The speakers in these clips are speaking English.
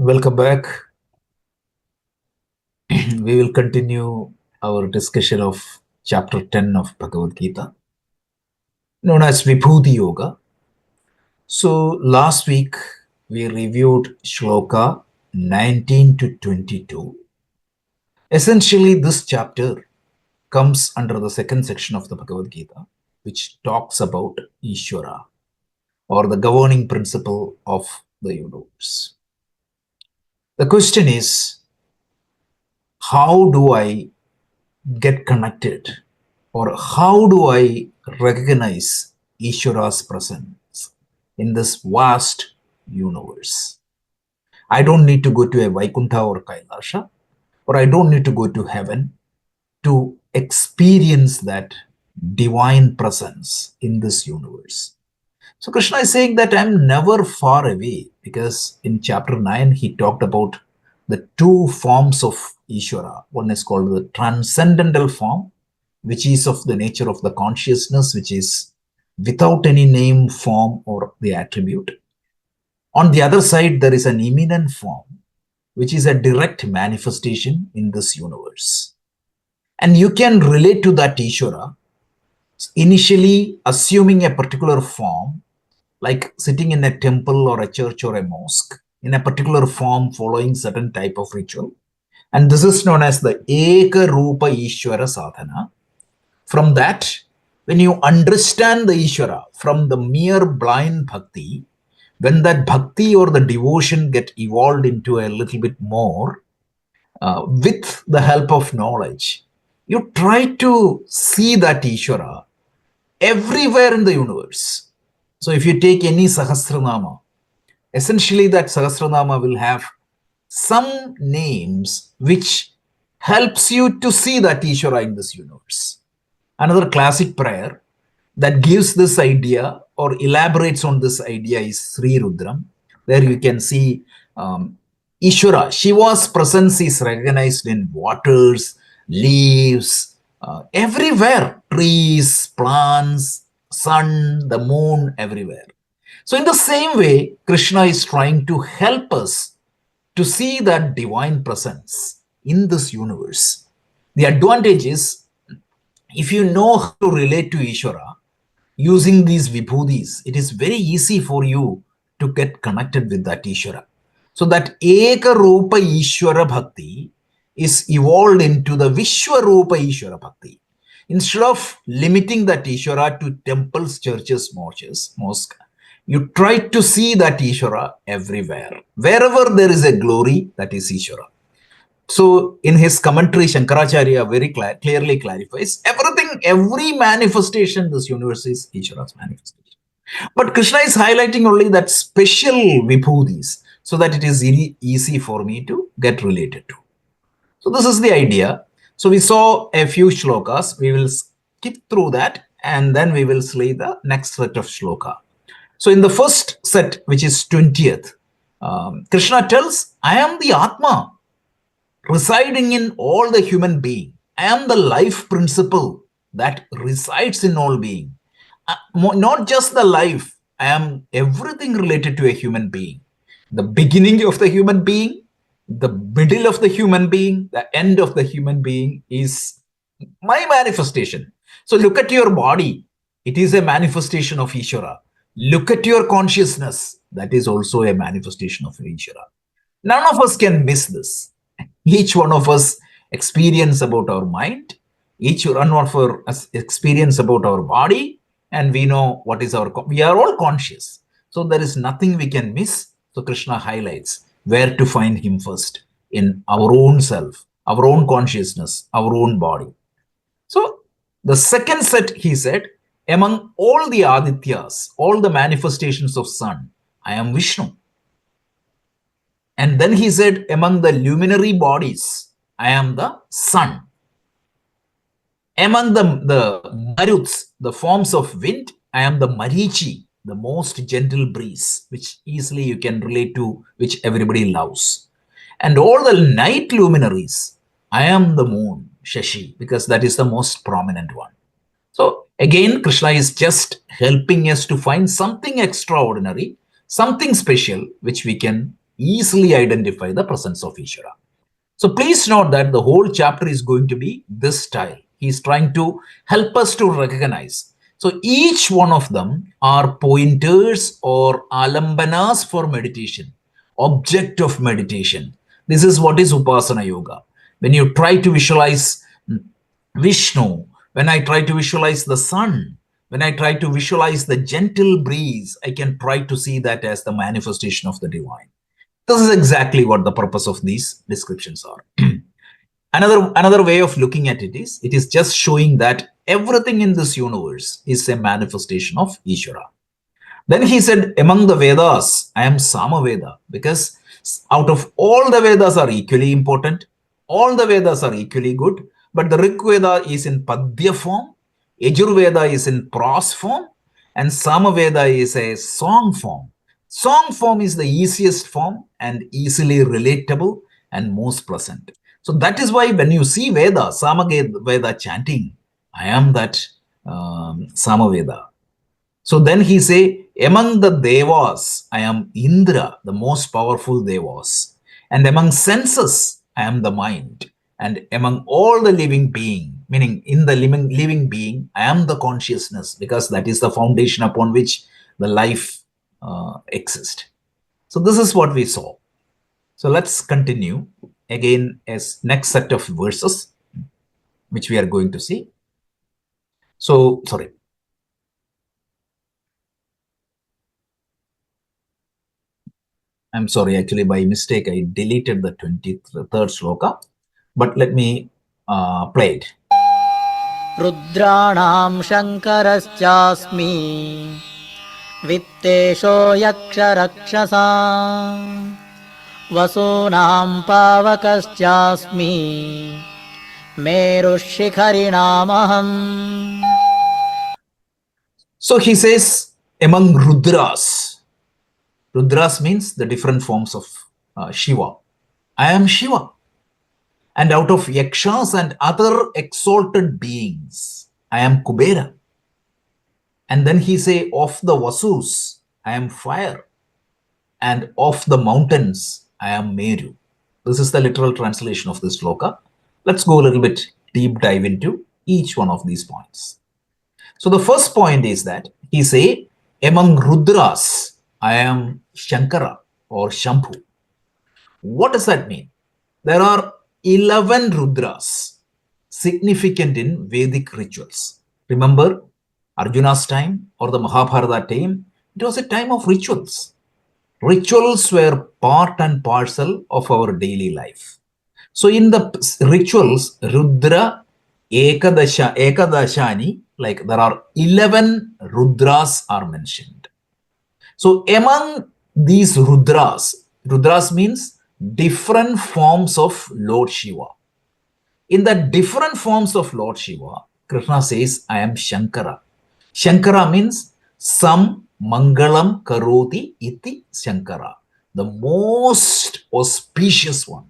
Welcome back. We will continue our discussion of chapter 10 of Bhagavad Gita, known as Vibhuti Yoga. So last week we reviewed Shloka 19 to 22. Essentially, this chapter comes under the second section of the Bhagavad Gita, which talks about Ishvara, or the governing principle of the universe. The question is, how do I get connected, or how do I recognize Ishvara's presence in this vast universe? I don't need to go to a Vaikuntha or Kailasha, or I don't need to go to heaven to experience that divine presence in this universe. So Krishna is saying that I'm never far away, because in chapter 9 he talked about the two forms of Ishvara. One is called the transcendental form, which is of the nature of the consciousness, which is without any name, form, or the attribute. On the other side, there is an immanent form, which is a direct manifestation in this universe. And you can relate to that Ishvara initially assuming a particular form, like sitting in a temple or a church or a mosque, in a particular form following certain type of ritual. And this is known as the Eka Rupa Ishvara Sadhana. From that, when you understand the Ishvara from the mere blind bhakti, when that bhakti or the devotion get evolved into a little bit more, with the help of knowledge, you try to see that Ishvara everywhere in the universe. So if you take any Sahasranama, essentially that Sahasranama will have some names which helps you to see that Ishvara in this universe. Another classic prayer that gives this idea or elaborates on this idea is Sri Rudram. There you can see Ishvara, Shiva's presence is recognized in waters, leaves, everywhere, trees, plants, sun, the moon, everywhere. So in the same way, Krishna is trying to help us to see that divine presence in this universe. The advantage is, if you know how to relate to Ishvara using these vibhutis, it is very easy for you to get connected with that Ishvara. So that Eka Rupa Ishvara Bhakti is evolved into the Vishwarupa Ishvara Bhakti. Instead of limiting that Ishvara to temples, churches, mosques, you try to see that Ishvara everywhere. Wherever there is a glory, that is Ishvara. So in his commentary, Shankaracharya very clearly clarifies everything, every manifestation in this universe is Ishvara's manifestation. But Krishna is highlighting only that special vibhutis, so that it is easy for me to get related to. So this is the idea. So we saw a few shlokas. We will skip through that and then we will see the next set of shloka. So in the first set, which is 20th, Krishna tells, I am the Atma residing in all the human being. I am the life principle that resides in all being. Not just the life, I am everything related to a human being. The beginning of the human being, the middle of the human being, the end of the human being is my manifestation. So look at your body. It is a manifestation of Ishvara. Look at your consciousness. That is also a manifestation of Ishvara. None of us can miss this. Each one of us experience about our mind. Each one of us experience about our body. And we know what is we are all conscious. So there is nothing we can miss. So Krishna highlights where to find him first, in our own self, our own consciousness, our own body. So the second set, he said, among all the Adityas, all the manifestations of sun, I am Vishnu. And then he said, among the luminary bodies, I am the sun. Among the Maruts, the forms of wind, I am the Marichi, the most gentle breeze, which easily you can relate to, which everybody loves. And all the night luminaries, I am the moon, Shashi, because that is the most prominent one. So again, Krishna is just helping us to find something extraordinary, something special, which we can easily identify the presence of Ishvara. So please note that the whole chapter is going to be this style. He's trying to help us to recognize. So each one of them are pointers or alambanas for meditation, object of meditation. This is what is Upasana Yoga. When you try to visualize Vishnu, when I try to visualize the sun, when I try to visualize the gentle breeze, I can try to see that as the manifestation of the divine. This is exactly what the purpose of these descriptions are. Another way of looking at it is just showing that everything in this universe is a manifestation of Ishvara. Then he said, among the Vedas, I am Samaveda, because out of all the Vedas are equally important, all the Vedas are equally good, but the Rig Veda is in Padya form, Yajurveda is in prose form, and Samaveda is a song form. Song form is the easiest form and easily relatable and most pleasant. So that is why when you see Veda, Samaveda chanting, I am that Samaveda. So then he say, among the Devas, I am Indra, the most powerful Devas. And among senses, I am the mind. And among all the living being, meaning in the living being, I am the consciousness, because that is the foundation upon which the life exists. So this is what we saw. So let's continue again as next set of verses, which we are going to see. So, sorry. I'm sorry, actually by mistake, I deleted the 23rd shloka, but let me play it. Rudranam Shankaraschasmi Vittesho Yaksharakshasa Vasunam Pavakaschasmi Merushikharinamaham. So he says, among Rudras. Rudras means the different forms of Shiva. I am Shiva. And out of Yakshas and other exalted beings, I am Kubera. And then he say, of the Vasus, I am fire. And of the mountains, I am Meru. This is the literal translation of this shloka. Let's go a little bit deep dive into each one of these points. So the first point is that he say, among Rudras, I am Shankara or Shambhu. What does that mean? There are 11 Rudras significant in Vedic rituals. Remember Arjuna's time or the Mahabharata time? It was a time of rituals. Rituals were part and parcel of our daily life. So in the rituals, Rudra, Ekadashani, like there are 11 Rudras are mentioned. So among these Rudras, Rudras means different forms of Lord Shiva. In the different forms of Lord Shiva, Krishna says, I am Shankara. Shankara means some Mangalam Karoti iti Shankara, the most auspicious one,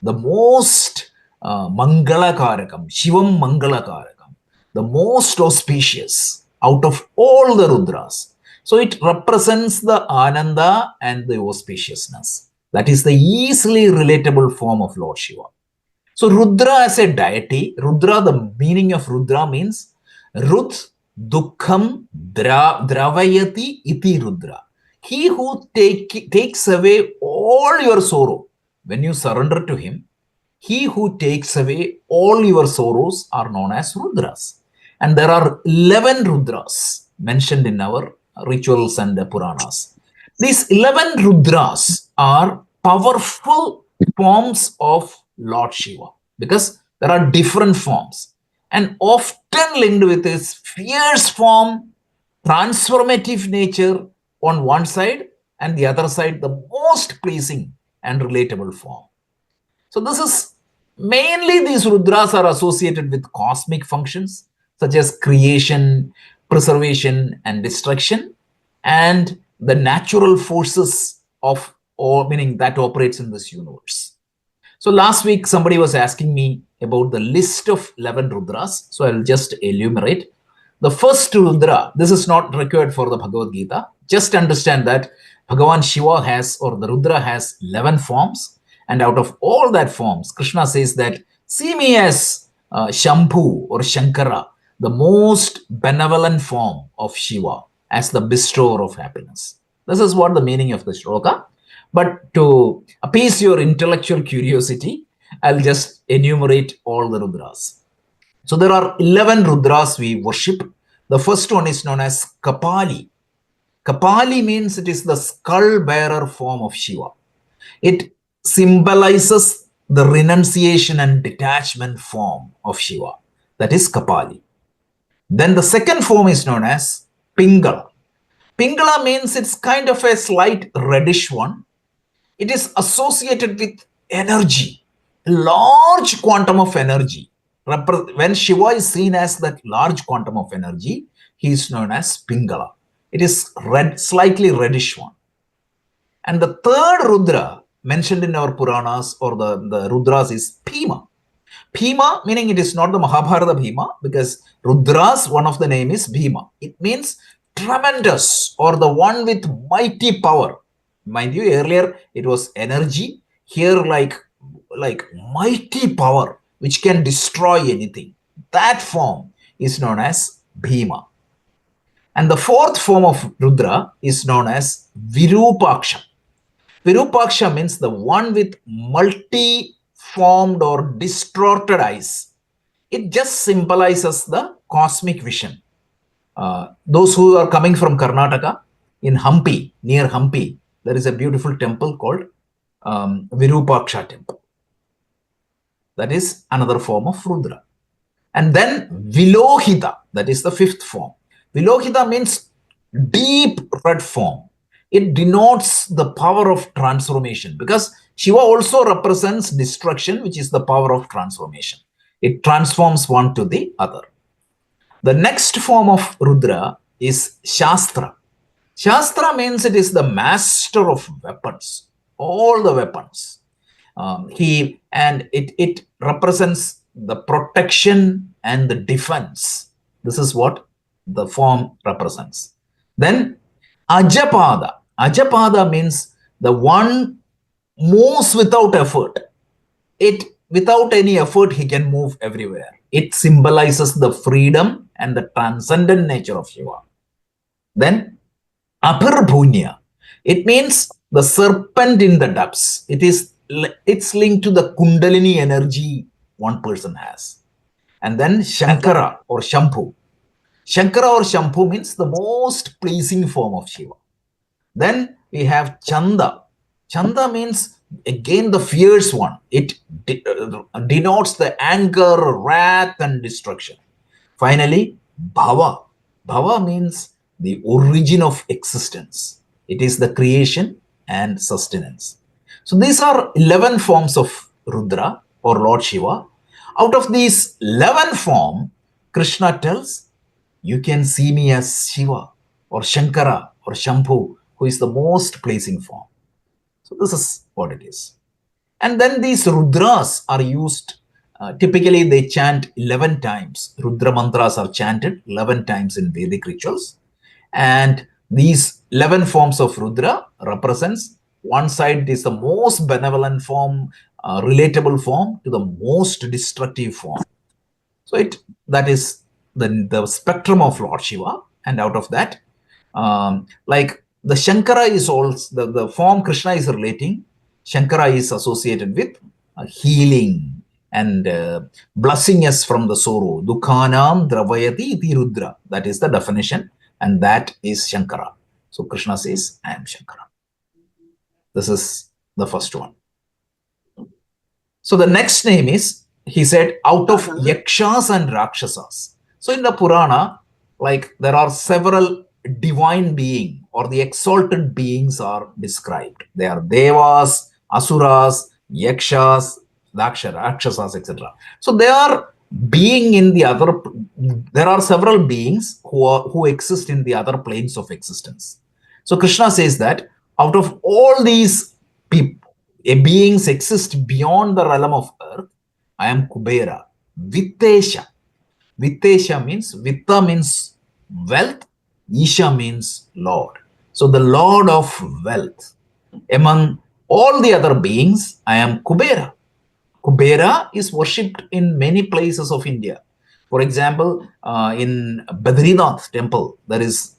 the most Mangalakarakam, Shivam Mangalakarakam, the most auspicious out of all the Rudras. So it represents the Ananda and the auspiciousness. That is the easily relatable form of Lord Shiva. So Rudra as a deity, Rudra, the meaning of Rudra means Rut Dukkham Dravayati iti Rudra. He who takes away all your sorrow. When you surrender to him, he who takes away all your sorrows are known as Rudras. And there are 11 Rudras mentioned in our rituals and Puranas. These 11 Rudras are powerful forms of Lord Shiva because there are different forms and often linked with his fierce form, transformative nature on one side, and the other side, the most pleasing and relatable form. So this is mainly these Rudras are associated with cosmic functions such as creation, preservation, and destruction, and the natural forces of, or meaning that operates in this universe. So last week, somebody was asking me about the list of 11 Rudras. So I'll just enumerate. The first Rudra, this is not required for the Bhagavad Gita. Just understand that Bhagavan Shiva has, or the Rudra has 11 forms. And out of all that forms, Krishna says that, see me as Shambhu or Shankara, the most benevolent form of Shiva, as the bestower of happiness. This is what the meaning of the shloka. But to appease your intellectual curiosity, I'll just enumerate all the Rudras. So there are 11 Rudras we worship. The first one is known as Kapali. Kapali means it is the skull bearer form of Shiva. It symbolizes the renunciation and detachment form of Shiva. That is Kapali. Then the second form is known as Pingala. Pingala means it's kind of a slight reddish one. It is associated with energy, a large quantum of energy. When Shiva is seen as that large quantum of energy, he is known as Pingala. It is red, slightly reddish one. And the third Rudra mentioned in our Puranas or the Rudras is Bhima. Bhima, meaning it is not the Mahabharata Bhima, because Rudras, one of the name is Bhima. It means tremendous, or the one with mighty power. Mind you, earlier it was energy. Here, like mighty power, which can destroy anything. That form is known as Bhima. And the fourth form of Rudra is known as Virupaksha. Virupaksha means the one with multi-formed or distorted eyes. It just symbolizes the cosmic vision. Those who are coming from Karnataka, in Hampi, near Hampi, there is a beautiful temple called Virupaksha temple. That is another form of Rudra. And then Vilohita, that is the fifth form. Vilohita means deep red form. It denotes the power of transformation, because Shiva also represents destruction, which is the power of transformation. It transforms one to the other. The next form of Rudra is Shastra. Shastra means it is the master of weapons, all the weapons. It represents the protection and the defense. This is what the form represents. Then Ajapada. Ajapada means the one moves without effort. Without any effort, he can move everywhere. It symbolizes the freedom and the transcendent nature of Shiva. Then Aparbhunya. It means the serpent in the depths. It's linked to the Kundalini energy one person has. And then Shankara or Shambhu. Shankara or Shambhu means the most pleasing form of Shiva. Then we have Chanda. Chanda means again the fierce one. It denotes the anger, wrath, and destruction. Finally, Bhava. Bhava means the origin of existence. It is the creation and sustenance. So these are 11 forms of Rudra or Lord Shiva. Out of these 11 forms, Krishna tells, you can see me as Shiva or Shankara or Shambhu, who is the most pleasing form. So this is what it is. And then these Rudras are used, typically they chant 11 times. Rudra mantras are chanted 11 times in Vedic rituals. And these 11 forms of Rudra represents, one side is the most benevolent form, relatable form, to the most destructive form. So that is the spectrum of Lord Shiva. And out of that, like the Shankara is also, the form Krishna is relating, Shankara is associated with healing and blessing us from the sorrow. Dukhanam dravayati iti Rudra. That is the definition. And that is Shankara. So Krishna says, I am Shankara. This is the first one. So the next name is, he said, out of Yakshas and Rakshasas. So in the Purana, like there are several divine beings or the exalted beings are described. They are Devas, Asuras, Yakshas, Rakshasas, etc. So they are being in the other, there are several beings who exist in the other planes of existence. So Krishna says that out of all these beings exist beyond the realm of earth, I am Kubera, Vittesha. Vittesha means, Vitta means wealth, Isha means Lord. So the Lord of wealth. Among all the other beings, I am Kubera. Kubera is worshipped in many places of India. For example, in Badrinath temple,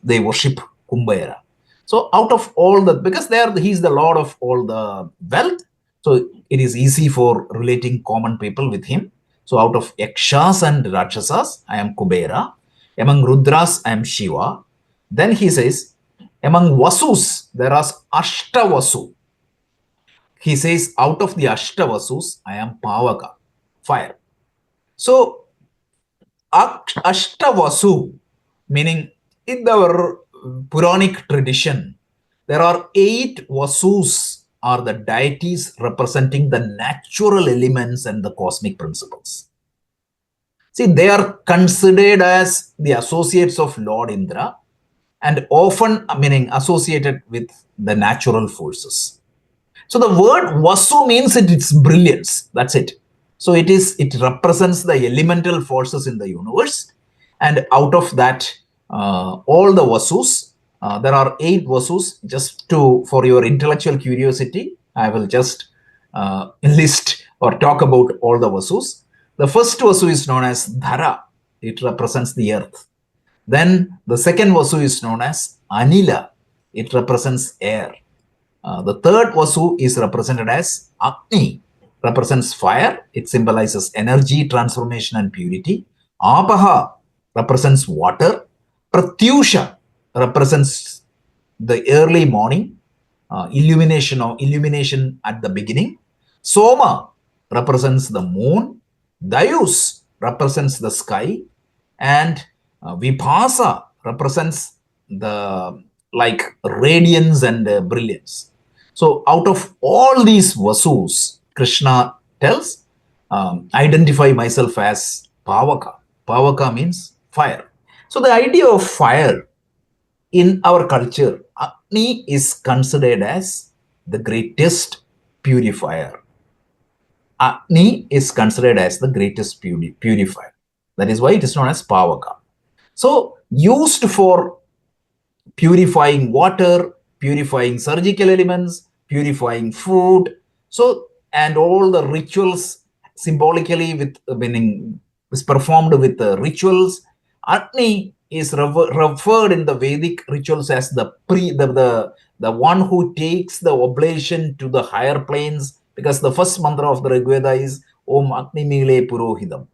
they worship Kubera. So out of all the, because he's the Lord of all the wealth, so it is easy for relating common people with him. So out of Yakshas and Rakshasas, I am Kubera. Among Rudras, I am Shiva. Then he says, among Vasus, there are Ashtavasu. He says, out of the Ashtavasus, I am Pavaka, fire. So, Ashtavasu, meaning in our Puranic tradition, there are 8 Vasus, are the deities representing the natural elements and the cosmic principles. See, they are considered as the associates of Lord Indra and often meaning associated with the natural forces. So the word Vasu means it's brilliance. That's it. So it represents the elemental forces in the universe. And out of that, all the Vasus, there are 8 Vasus. Just for your intellectual curiosity, I will just list or talk about all the Vasus. The first Vasu is known as Dhara. It represents the earth. Then the second Vasu is known as Anila. It represents air. The third Vasu is represented as Agni, represents fire. It symbolizes energy, transformation, and purity. Apaha represents water. Pratyusha represents the early morning, illumination at the beginning. Soma represents the moon. Dayus represents the sky. And Vibhasa represents the radiance and brilliance. So out of all these Vasus, Krishna tells, identify myself as Pavaka. Pavaka means fire. So the idea of fire in our culture, Agni is considered as the greatest purifier. Agni is considered as the greatest purifier. That is why it is known as Pavaka. So used for purifying water, purifying surgical elements, purifying food. So, and all the rituals symbolically with meaning is performed with rituals. Agni is referred in the Vedic rituals as the one who takes the oblation to the higher planes, because the first mantra of the Rig Veda is Om Agni Mile Purohidam.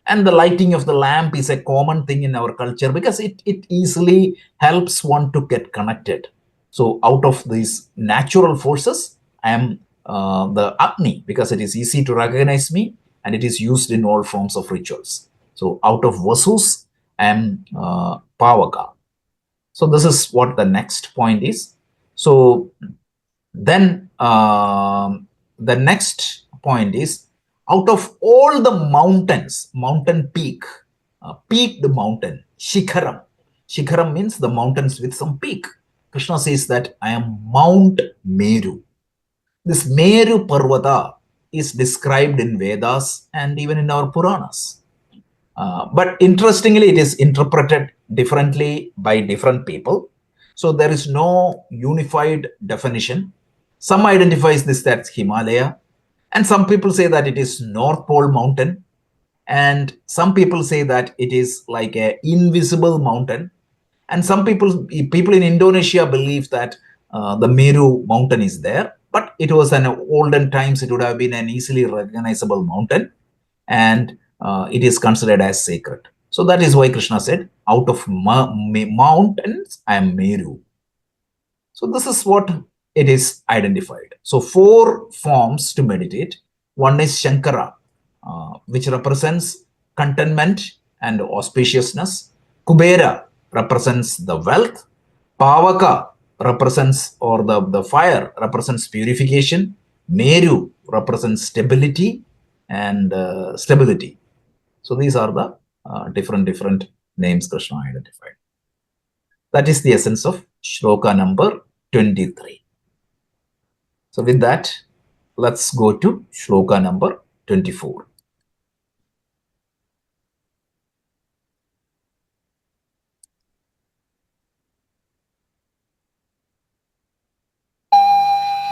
And the lighting of the lamp is a common thing in our culture because it easily helps one to get connected. So out of these natural forces, I am the Agni because it is easy to recognize me and it is used in all forms of rituals. So out of Vasus, I am Pavaka. So this is what the next point is. So then the next point is, out of all the mountains, mountain peak, peaked mountain, Shikharam. Shikharam means the mountains with some peak. Krishna says that I am Mount Meru. This Meru Parvata is described in Vedas and even in our Puranas. But interestingly, it is interpreted differently by different people. So there is no unified definition. Some identifies this as Himalaya, and some people say that it is North Pole Mountain, and some people say that it is like an invisible mountain, and some people in Indonesia believe that the Meru mountain is there, but it was an olden times. It would have been an easily recognizable mountain, and it is considered as sacred. So that is why Krishna said, out of mountains, I am Meru. So this is what it is identified. So 4 forms to meditate. One is Shankara, which represents contentment and auspiciousness. Kubera represents the wealth. Pavaka represents, or the fire represents purification. Meru represents stability and stability. So these are the different names Krishna identified. That is the essence of Shloka number 23. So with that, let's go to Shloka number 24.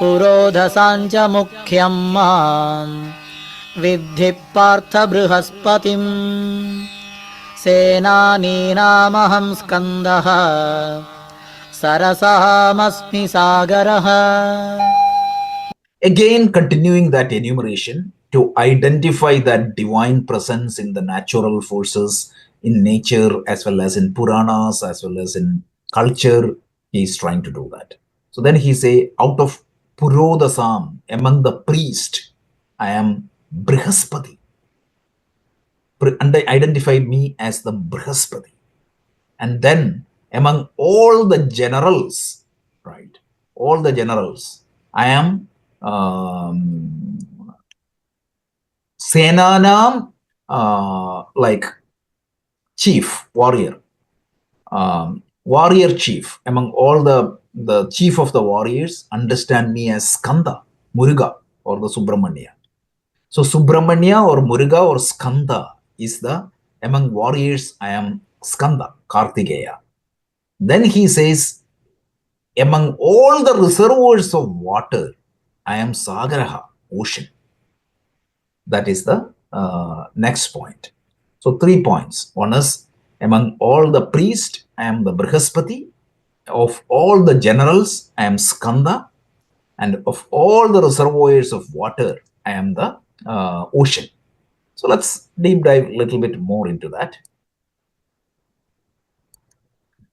पुरोधसाञ्च मुख्यं माम् विद्धि Partha बृहस्पतिम् सेनानीनामहं स्कन्दः सरसामस्मि सागरः. Again, continuing that enumeration to identify that divine presence in the natural forces in nature as well as in Puranas as well as in culture, he is trying to do that. So then he say, out of Purodasam, among the priest, I am Brihaspati. And they identified me as the Brihaspati. And then among all the generals, right, all the generals, I am Senanam, like chief, warrior, warrior chief. Among all the chief of the warriors, understand me as Skanda, Muruga, or the Subramanya. So Subramanya or Muruga or Skanda is the, among warriors, I am Skanda, Kartikeya. Then he says, among all the reservoirs of water, I am Sagaraha, ocean. That is the next point. So 3 points. One is, among all the priests, I am the Brihaspati. Of all the generals, I am Skanda. And of all the reservoirs of water, I am the ocean. So let's deep dive a little bit more into that.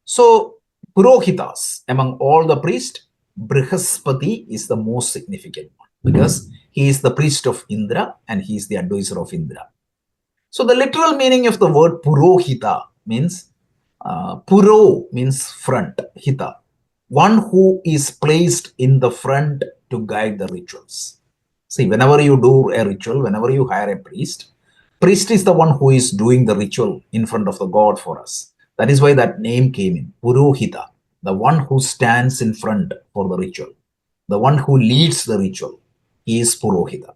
So Purohitas, among all the priests, Brihaspati is the most significant one because he is the priest of Indra and he is the advisor of Indra. So the literal meaning of the word Purohita means, Puro means front, Hita, one who is placed in the front to guide the rituals. See, whenever you do a ritual, whenever you hire a priest is the one who is doing the ritual in front of the God for us. That is why that name came in, Purohita, the one who stands in front for the ritual, the one who leads the ritual. He is Purohita.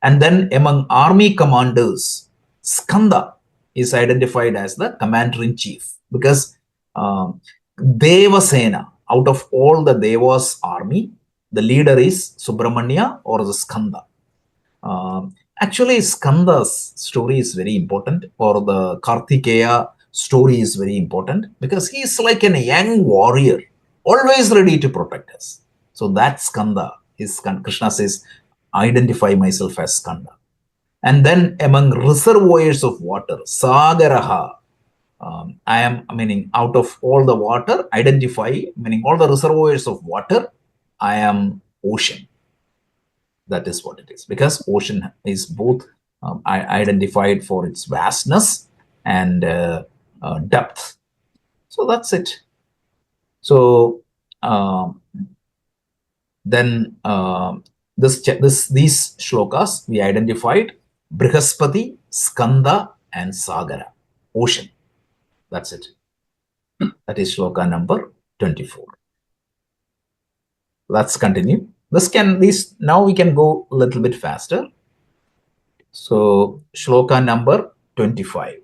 And then among army commanders, Skanda is identified as the commander-in-chief because Devasena, out of all the Devas army, the leader is Subramanya or the Skanda. Actually, Skanda's story is very important, or the Kartikeya story is very important because he is like a young warrior, always ready to protect us. So that Skanda is, Krishna says, identify myself as Skanda. And then among reservoirs of water, Sagaraha, I am, meaning out of all the water, identify, meaning all the reservoirs of water, I am ocean. That is what it is, because ocean is both identified for its vastness and depth. So that's it. So then these shlokas we identified Brihaspati, Skanda, and Sagara, ocean. That's it. That is shloka number 24. Let's continue. Now we can go a little bit faster. So shloka number 25.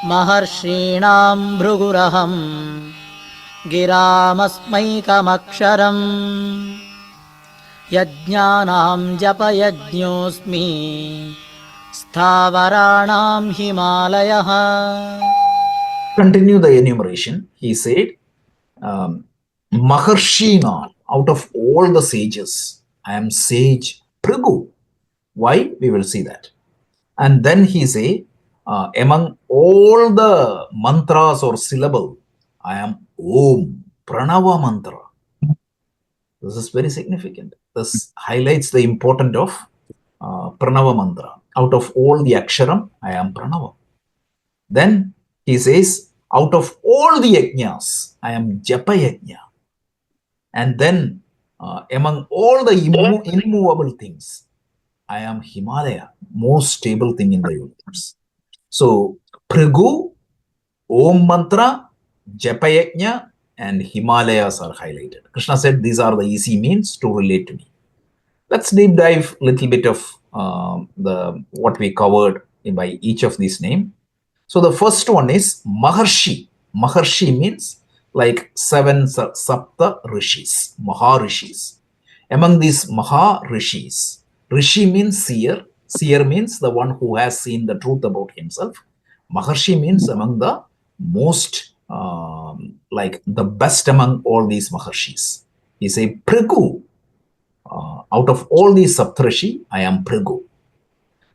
महर्षीणां भृगुरहं गिरामस्मैकमक्षरम् यज्ञानां जपयज्ञोऽस्मि स्थावराणां हिमालयः. Continue the enumeration. He said, Maharshina, out of all the sages, I am sage Phrigu. Why? We will see that. And then he say, among all the mantras or syllable, I am Om, Pranava mantra. This is very significant. This highlights the importance of Pranava mantra. Out of all the aksharam, I am Pranava. Then he says, out of all the yajnas, I am Japa yajna. And then among all the immovable things, I am Himalaya, most stable thing in the universe. So Phrigu, Om mantra, Japa yajna, and Himalayas are highlighted. Krishna said these are the easy means to relate to me. Let's deep dive a little bit of the what we covered by each of these names. So the first one is Maharshi. Maharshi means like seven Sapta Rishis, Maharishis. Among these Maharishis, Rishi means seer. Seer means the one who has seen the truth about himself. Maharshi means among the most, like the best among all these Maharshis. He say Prigu. Out of all these Saptarishi, I am Prigu.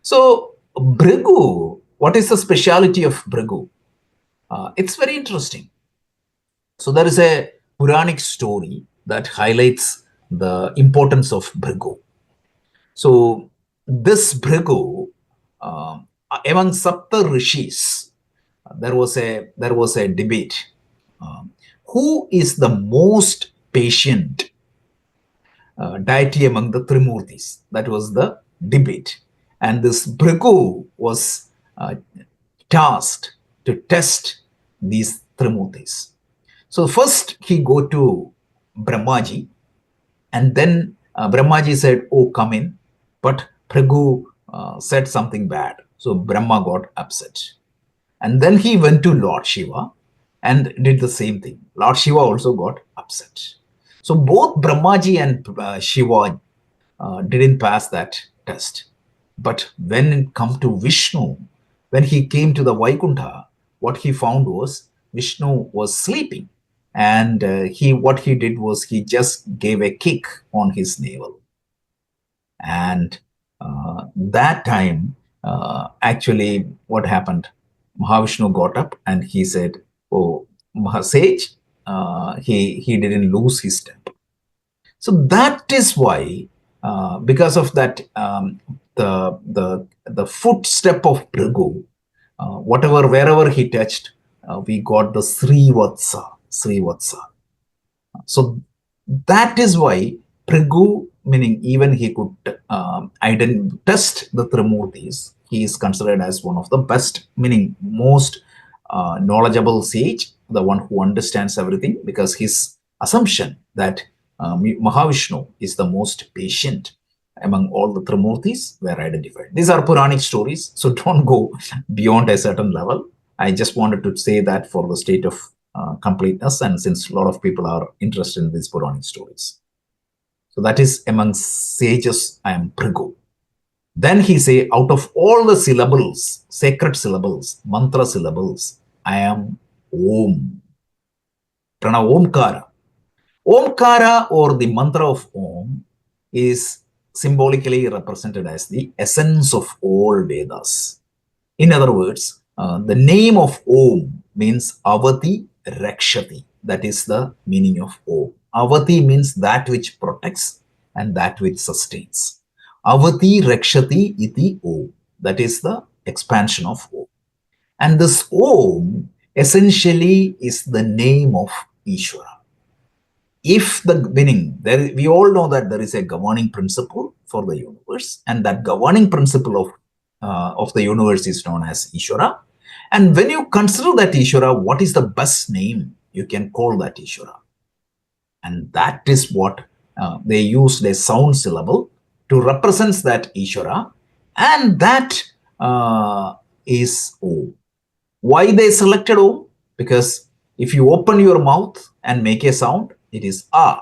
So Bhrigu, what is the speciality of Bhrigu? It's very interesting. So there is a Puranic story that highlights the importance of Bhrigu. So this Bhrigu, among Sapta Rishis, there was a debate. Who is the most patient deity among the Trimurtis? That was the debate. And this Bhrigu was tasked to test these Trimurtis. So first he go to Brahmaji, and then Brahmaji said, "Oh, come in." But Bhrigu said something bad. So Brahma got upset. And then he went to Lord Shiva and did the same thing. Lord Shiva also got upset. So both Brahmaji and Shiva didn't pass that test. But when it come to Vishnu, when he came to the Vaikuntha, what he found was Vishnu was sleeping. And what he did was he just gave a kick on his navel. And that time, actually, what happened? Mahavishnu got up and he said, "Oh, Mahasage, he didn't lose his temper." So that is why, because of that, the footstep of Bhrigu, wherever he touched, we got the Srivatsa. So that is why Bhrigu, meaning even he could test the Trimurtis, he is considered as one of the best, meaning most knowledgeable sage, the one who understands everything, because his assumption that Mahavishnu is the most patient among all the Trimurtis were identified. These are Puranic stories, so don't go beyond a certain level. I just wanted to say that for the state of completeness, and since a lot of people are interested in these Puranic stories. So that is among sages, I am Bhrigu. Then he say, out of all the syllables, sacred syllables, mantra syllables, I am Om. Prana Omkara. Omkara, or the mantra of Om, is symbolically represented as the essence of all Vedas. In other words, the name of Om means Avati Rakshati. That is the meaning of Om. Avati means that which protects and that which sustains. Avati Rakshati iti Om. That is the expansion of Om. And this Om essentially is the name of Ishvara. If the meaning, we all know that there is a governing principle for the universe, and that governing principle of the universe is known as Ishvara. And when you consider that Ishvara, what is the best name you can call that Ishvara? And that is what they used a sound syllable to represent that Ishvara, and that is Om. Why they selected Om? Because if you open your mouth and make a sound, it is A.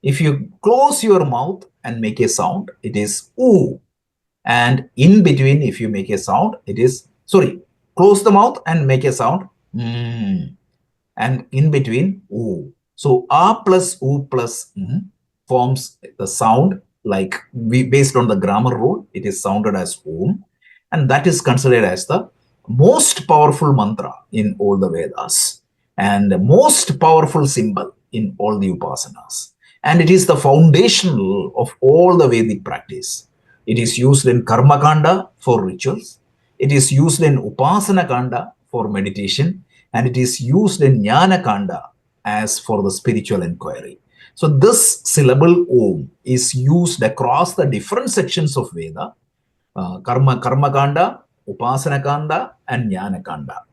If you close your mouth and make a sound, it is U. And in between, if you make a sound, it is, close the mouth and make a sound, and in between, U. So A plus U plus forms the sound, like based on the grammar rule, it is sounded as Om. And that is considered as the most powerful mantra in all the Vedas, and the most powerful symbol in all the Upasanas. And it is the foundational of all the Vedic practice. It is used in Karma Kanda for rituals. It is used in Upasana Kanda for meditation. And it is used in Jnana Kanda as for the spiritual inquiry. So this syllable Om is used across the different sections of Veda, Karma Kanda, Upasana Kanda, and Jnana Kanda.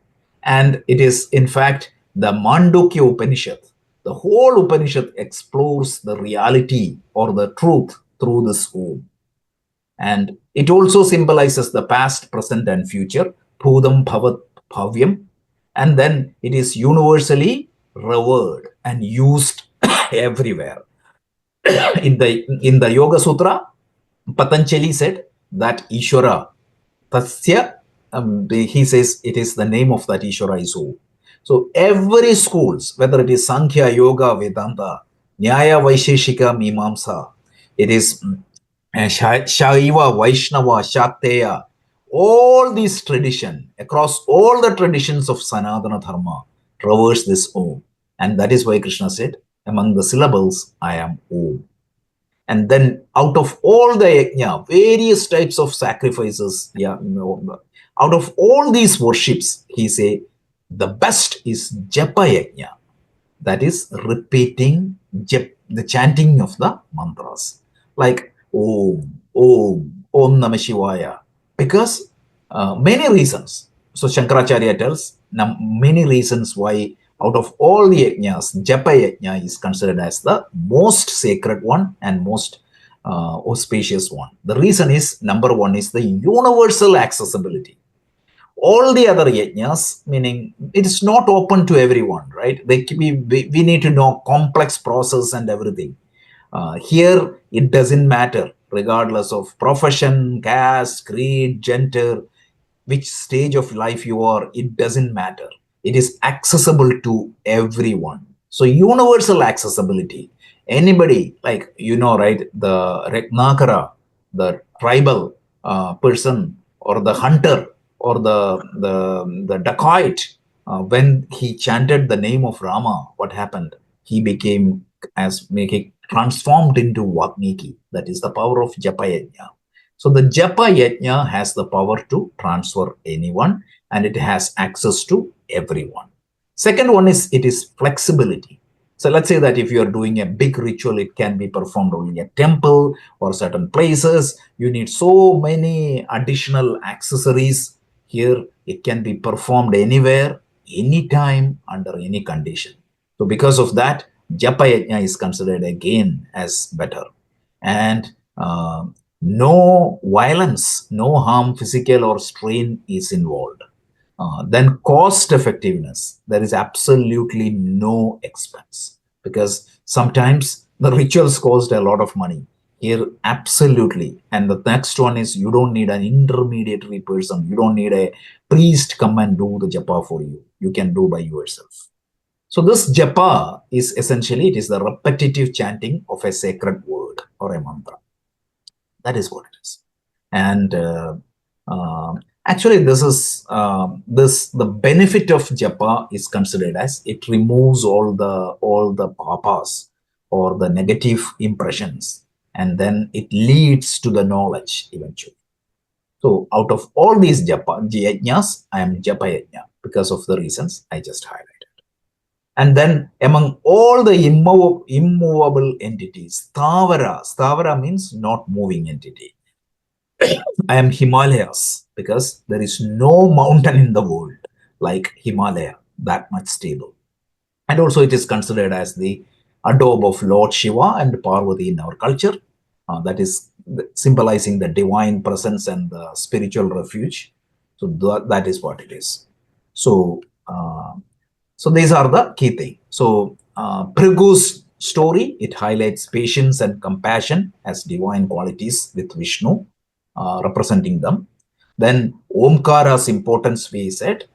And it is, in fact, the Mandukya Upanishad. The whole Upanishad explores the reality or the truth through this Om. And it also symbolizes the past, present, and future. Bhudam Bhavat Bhavyam. And then it is universally revered and used everywhere. In the Yoga Sutra, Patanjali said that Ishvara, Tasya, he says it is the name of that Ishvara is Om. So every schools, whether it is Sankhya, Yoga, Vedanta, Nyaya, Vaisheshika, Mimamsa, it is Shaiva, Vaishnava, Shakteya, all these tradition, across all the traditions of Sanatana Dharma, traverse this Om. And that is why Krishna said, among the syllables, I am Om. And then out of all the yajna, various types of sacrifices, out of all these worships, he say, the best is japa yajna. That is repeating the chanting of the mantras. Like Om, Om, Om Namah Shivaya. Because many reasons. So Shankaracharya tells many reasons why out of all the yajnas, Japa yajna is considered as the most sacred one and most auspicious one. The reason is, number one is the universal accessibility. All the other yajnas, meaning it is not open to everyone, right? We need to know complex process and everything. Here, it doesn't matter, regardless of profession, caste, creed, gender, which stage of life you are, it doesn't matter. It is accessible to everyone. So universal accessibility. Anybody, like, right, the Ratnakara, the tribal person, or the hunter, or the dacoit, when he chanted the name of Rama, what happened? He became transformed into Valmiki. That is the power of Japa Yajna. So the Japa Yajna has the power to transfer anyone, and it has access to everyone. Second one is, it is flexibility. So let's say that if you are doing a big ritual, it can be performed only at temple or certain places. You need so many additional accessories. Here, it can be performed anywhere, anytime, under any condition. So because of that, Japa Yajna is considered again as better. And no violence, no harm, physical or strain is involved. Then cost effectiveness, there is absolutely no expense, because sometimes the rituals cost a lot of money. Here, absolutely. And the next one is, you don't need an intermediary person. You don't need a priest come and do the japa for you. You can do by yourself. So this japa is essentially, it is the repetitive chanting of a sacred word or a mantra. That is what it is. And actually, this is the benefit of japa is considered as, it removes all the papas or the negative impressions, and then it leads to the knowledge eventually. So out of all these yajnas, I am japa yajna because of the reasons I just highlighted. And then among all the immovable entities, Stavara means not moving entity. I am Himalayas, because there is no mountain in the world like Himalaya, that much stable. And also it is considered as the adobe of Lord Shiva and Parvati in our culture. That is symbolizing the divine presence and the spiritual refuge. So that is what it is. So these are the key things. So Phrigu's story, it highlights patience and compassion as divine qualities with Vishnu representing them. Then Omkara's importance, we said,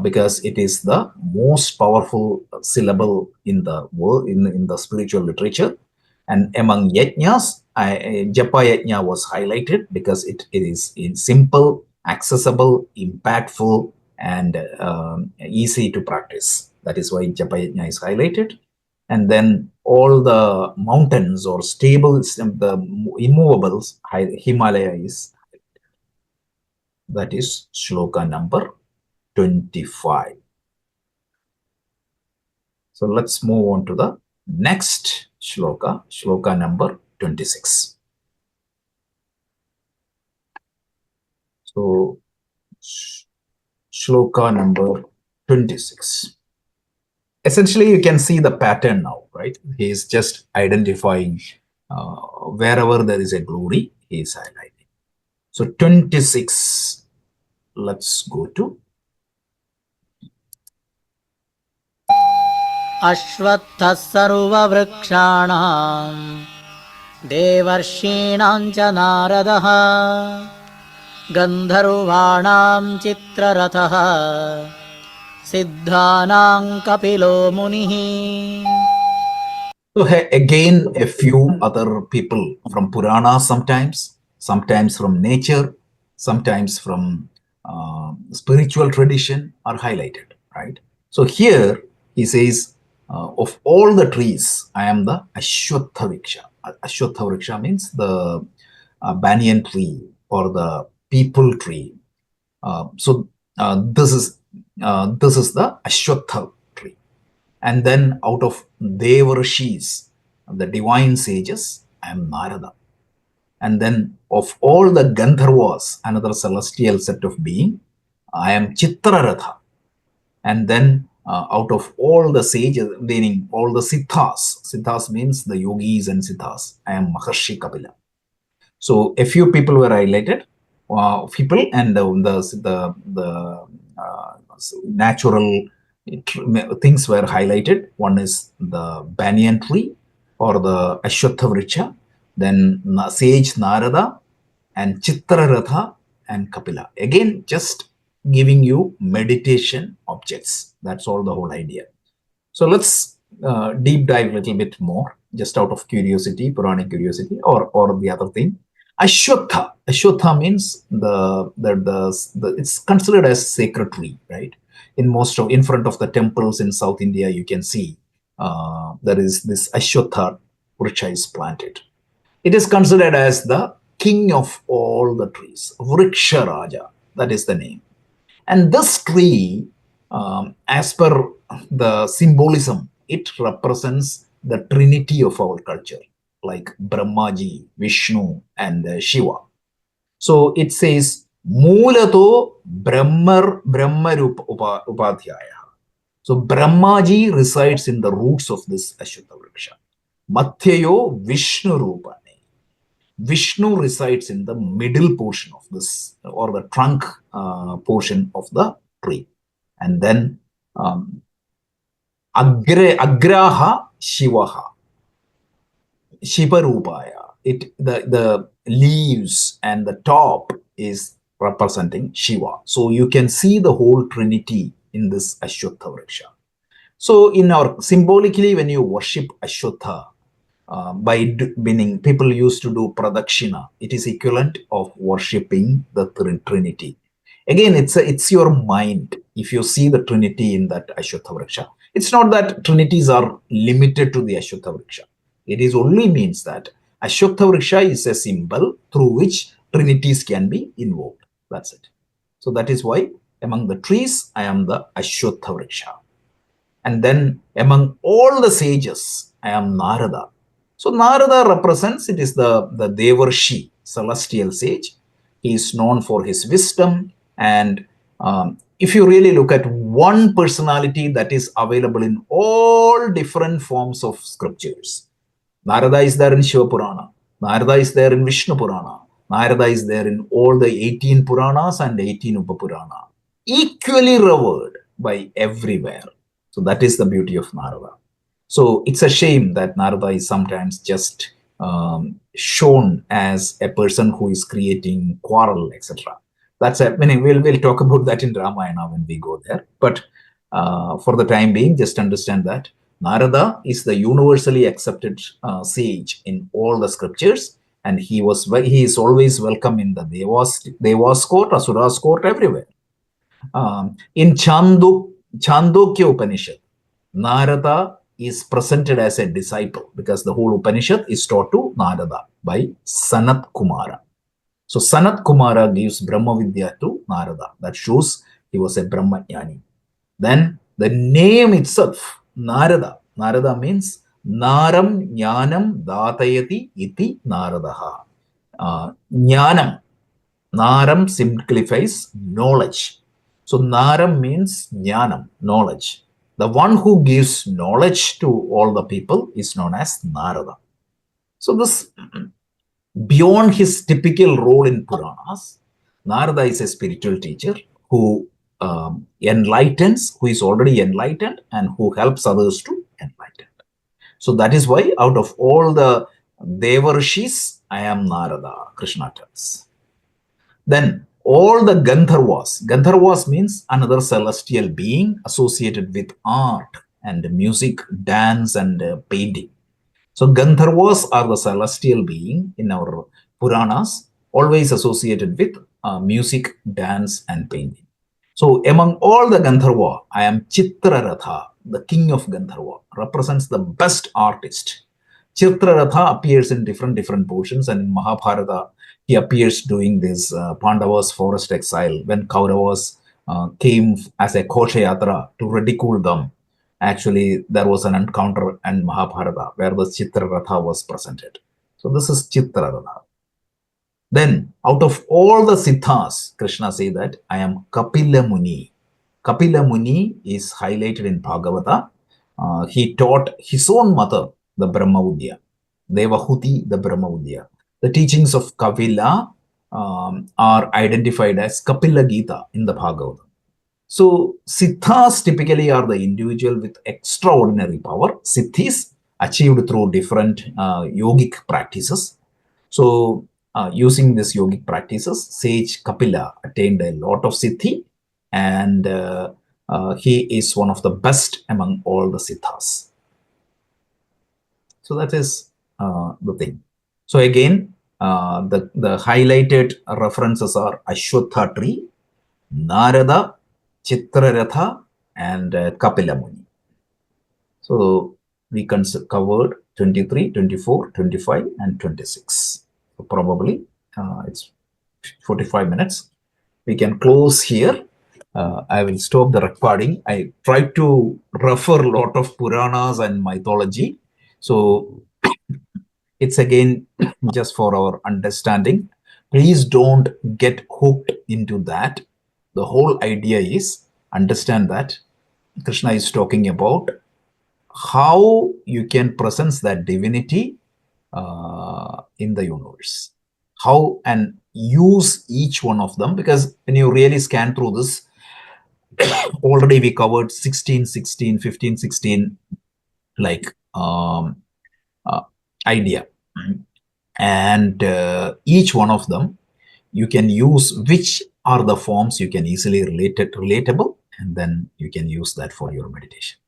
because it is the most powerful syllable in the world, in the spiritual literature. And among yajnas, Japa Yajna was highlighted because it is simple, accessible, impactful, and easy to practice. That is why Japa Yajna is highlighted. And then all the mountains or stables, the immovables, Himalaya is. That is shloka number 25. So let's move on to the next shloka, shloka number 26. So shloka number 26. Essentially, you can see the pattern now, right? He is just identifying Wherever there is a glory, he is highlighting. So 26, let's go to. अश्वत्थः सर्ववृक्षाणां देवर्षीणां च नारदः गन्धर्वाणां चित्ररथः सिद्धानां कपिलो मुनिः. So again, a few other people from Purana sometimes from nature, sometimes from spiritual tradition are highlighted, right? So here he says, of all the trees, I am the Ashwatha Vriksha. Ashwatha Vriksha means the banyan tree or the people tree. This is the Ashwatha tree. And then out of Devarshis, the divine sages, I am Narada. And then of all the Gandharvas, another celestial set of being, I am Chitraratha. And then out of all the sages, meaning all the Siddhas means the yogis and Siddhas, I am Maharshi Kapila. So a few people were highlighted, people, and the natural things were highlighted. One is the banyan tree or the Ashwatha Vriksha, then sage Narada and Chitraratha and Kapila. Again, just giving you meditation objects. That's all the whole idea. So let's deep dive a little bit more, just out of curiosity, Puranic curiosity, or the other thing. Ashwatha. Ashwatha means it's considered as sacred tree, right? In front of the temples in South India, you can see there is this Ashwatha vriksha is planted. It is considered as the king of all the trees, Vriksha Raja. That is the name. And this tree, as per the symbolism, it represents the trinity of our culture, like Brahmaji, Vishnu, and Shiva. So it says, Mulato Brahma Upadhyaya. So Brahmaji resides in the roots of this Ashwatha Vriksha. Mathyayo Vishnu Rupane. Vishnu resides in the middle portion of this, or the trunk portion of the tree. And then Agraha Shivaha. Shivarupaya. The leaves and the top is representing Shiva. So you can see the whole trinity in this Ashwatha Vriksha. So symbolically, when you worship Ashwatha, meaning people used to do pradakshina, it is equivalent of worshipping the Trinity. Again, it's your mind. If you see the Trinity in that Ashwatha Vriksha, it's not that Trinities are limited to the Ashwatha Vriksha. It is only means that Ashwatha Vriksha is a symbol through which Trinities can be invoked. That's it. So that is why among the trees, I am the Ashwatha Vriksha. And then among all the sages, I am Narada. So Narada represents, it is the Devarshi, celestial sage. He is known for his wisdom. And if you really look at one personality that is available in all different forms of scriptures, Narada is there in Shiva Purana. Narada is there in Vishnu Purana. Narada is there in all the 18 Puranas and 18 Upapurana. Equally revered by everywhere. So that is the beauty of Narada. So it's a shame that Narada is sometimes just shown as a person who is creating quarrel, etc. That's we'll talk about that in Ramayana when we go there. But for the time being, just understand that Narada is the universally accepted sage in all the scriptures, and he is always welcome in the Devas court, Asuras court, everywhere. In Chandogya Upanishad, Narada is presented as a disciple because the whole Upanishad is taught to Narada by Sanat Kumara. So Sanat Kumara gives Brahma Vidya to Narada. That shows he was a Brahmajnani. Then the name itself, Narada. Narada means Naram Jnanam Datayati iti Naradaha. Jnanam. Naram simplifies knowledge. So Naram means Jnanam, knowledge. The one who gives knowledge to all the people is known as Narada. So this, beyond his typical role in Puranas, Narada is a spiritual teacher who enlightens, who is already enlightened, and who helps others to enlighten. So that is why out of all the Devarshis, I am Narada, Krishna tells. Then all the Gandharvas means another celestial being associated with art and music, dance, and painting. So Gandharvas are the celestial being in our Puranas, always associated with music, dance, and painting. So among all the Gandharva, I am Chitraratha, the king of Gandharva, represents the best artist. Chitraratha appears in different portions, and in Mahabharata, he appears during this Pandavas' forest exile when Kauravas came as a Koshayatra to ridicule them. Actually, there was an encounter in Mahabharata where the Chitraratha was presented. So this is Chitraratha. Then, out of all the siddhas, Krishna says that I am Kapila Muni. Kapila Muni is highlighted in Bhagavata. He taught his own mother the Brahma Vidya, Devahuti the Brahma Vidya. The teachings of Kapila are identified as Kapila Gita in the Bhagavata. So, siddhas typically are the individual with extraordinary power. Siddhis achieved through different yogic practices. So, using these yogic practices, sage Kapila attained a lot of siddhi, and he is one of the best among all the siddhas. So that is the thing. So again, the highlighted references are Ashwatha tree, Narada, Chitraratha, and Kapila Muni. So we covered 23, 24, 25, and 26. So probably it's 45 minutes. We can close here. I will stop the recording. I tried to refer a lot of Puranas and mythology. So it's again just for our understanding. Please don't get hooked into that. The whole idea is understand that Krishna is talking about how you can presence that divinity in the universe. How and use each one of them, because when you really scan through this, already we covered 16, 16, 15, 16, like idea. And each one of them, you can use which are the forms you can easily relatable, and then you can use that for your meditation.